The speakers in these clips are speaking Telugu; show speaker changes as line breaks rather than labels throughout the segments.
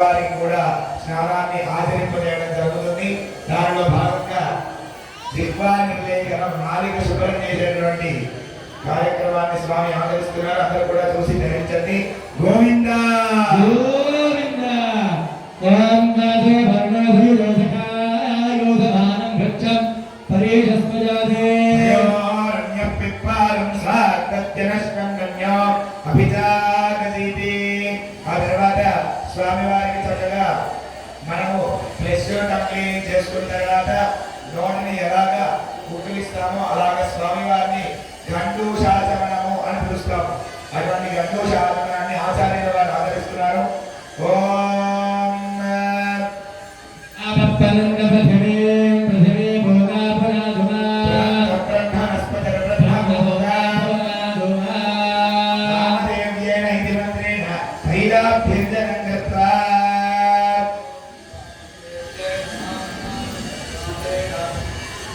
వారికి కూడా స్నానాన్ని ఆచరింపజేయడం జరుగుతుంది. దానిలో భాగంగా దిగ్వా నిర్లేఖనం నాలిక శుభ్రం చేసేటువంటి కార్యక్రమాన్ని స్వామి ఆచరిస్తున్నారు. అందరూ కూడా చూసి ధరించండి. గోవింద గోవింద ఓం నాదే వర్ణభి యోధమానం గచ్చం పరేశస్మజాదే యోరణ్య పిప్పారం సాత్యనస్కంగన్యో అభిజాగదీతి. ఆ తర్వాత స్వామి వారికి చక్కగా మనము ఫ్రెష్ క్లీనింగ్ చేసుకున్న తర్వాత నోటిని ఎలాగా పుట్టిస్తామో అలాగే స్వామి వారిని గండు శాసనము అని పిలుస్తాము. అటువంటి గండు శాసనాన్ని ఆచార్యుల వారు ఆదరిస్తున్నారు. ఓం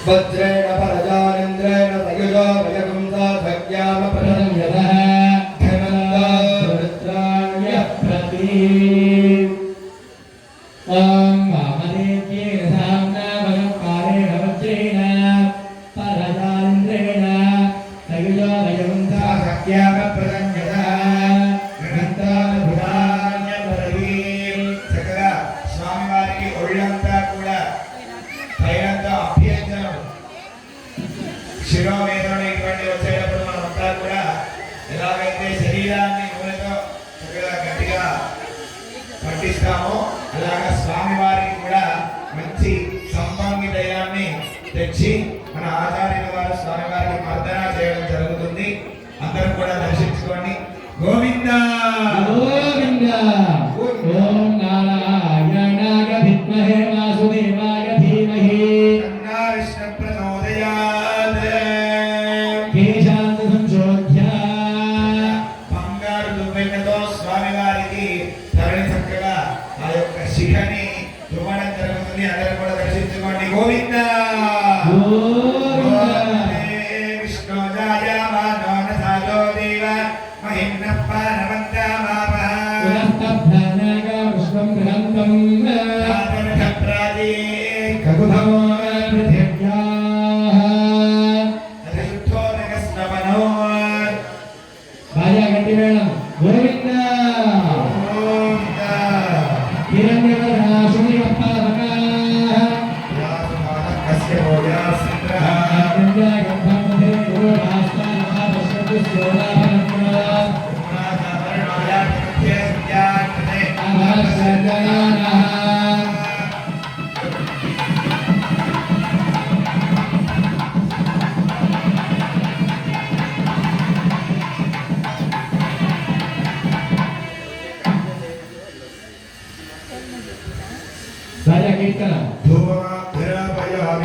वज्रेण परजानेन्द्रेण तयुजो वयगुंसा धज्ञाम प्रदम्यतः धनन्दारुद्राण्यः प्रति ॐ वामदेव्येन साम्नावनं कालेन वज्रेण परजानेन्द्रेण तयुजो वयगुंसा धज्ञाम प्रदम्यतः धनन्दारुद्राण्यः प्रति.
చక్కగా స్వామి వారికి ఒళ్ళంతా కూడా పైనంతా అభ్యంజనం శిరోవేదన ఇటువంటి వచ్చేటప్పుడు మనమంతా కూడా ఎలాగైతే శరీరాన్ని నూనెతో చక్కగా గట్టిగా పట్టిస్తామో అలాగా స్వామి వారికి కూడా మంచి సంపంగి దయాన్ని తెచ్చి మన ఆచార్యుల వారు స్వామి వారికి మర్దన చేయడం జరుగుతుంది. అందరూ కూడా దర్శించుకోండి. గోవింద
గోవింద ఓం నారాయణాయ విద్మహే వాసుదేవాయ ధీమహి
తన్నో విష్ణు ప్రచోదయాత్.
కేశాంత సంశోధ్య
బంగారు దువ్వెనతో స్వామి వారికి ధరణి చక్కగా ఆ యొక్క శిఖని దువ్వడం జరుగుతుంది. అందరూ కూడా దర్శించుకోండి. గోవింద విష్ణుజాయ మానవ సాలో దేవ మహిమ్న
Saya kita
Dua berapa ya